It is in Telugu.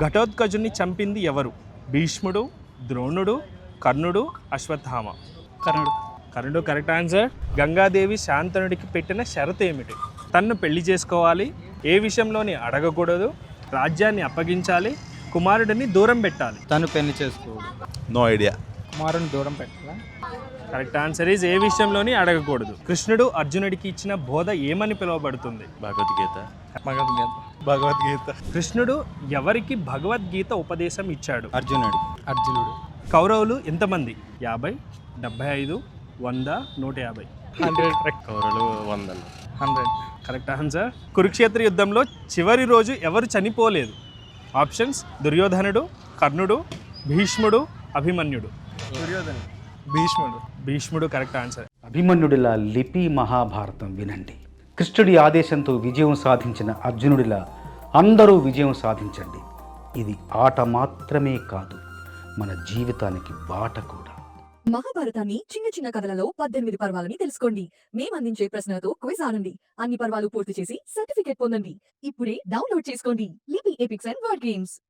ఘటోత్కచుని చంపింది ఎవరు? భీష్ముడు, ద్రోణుడు, కర్ణుడు, అశ్వత్థామ. కర్ణుడు కరెక్ట్ ఆన్సర్. గంగాదేవి శాంతనుడికి పెట్టిన షరతు ఏమిటి? తన్ను పెళ్లి చేసుకోవాలి, ఏ విషయంలోని అడగకూడదు, రాజ్యాన్ని అప్పగించాలి, కుమారుడిని దూరం పెట్టాలి. తను పెళ్లి చేసుకోడు. No idea. కుమారుని దూరం పెట్టాలా? కరెక్ట్ ఆన్సర్ ఈజ్ ఏ విషయంలోని అడగకూడదు. కృష్ణుడు అర్జునుడికి ఇచ్చిన బోధ ఏమని పిలువబడుతుంది? భగవద్గీత. భగవద్గీత. కృష్ణుడు ఎవరికి భగవద్గీత ఉపదేశం ఇచ్చాడు? అర్జునుడు. కౌరవులు ఎంతమంది? 50, 75, 100, 150. 100. కౌరవులు 100. 100. Correct answer. కురుక్షేత్ర యుద్ధంలో చివరి రోజు ఎవరు చనిపోలేదు? ఆప్షన్స్: దుర్యోధనుడు, కర్ణుడు, భీష్ముడు, అభిమన్యుడు. భీష్ముడు కరెక్ట్ ఆన్సర్. అభిమన్యుడిలా లిపి మహాభారతం వినండి. కృష్ణుడి ఆదేశంతో విజయం సాధించిన అర్జునుడిలా అందరూ విజయం సాధించండి. ఇది ఆట మాత్రమే కాదు, మన జీవితానికి బాట కూడా. మహాభారతాన్ని చిన్న చిన్న కథలలో 18 పర్వాలని తెలుసుకోండి. మేము అందించే ప్రశ్నలతో క్విజ్ ఆడండి. అన్ని పర్వాలు పూర్తి చేసి సర్టిఫికేట్ పొందండి. ఇప్పుడే డౌన్లోడ్ చేసుకోండి లిపి ఎపిక్స్ అండ్ వర్డ్ గేమ్స్.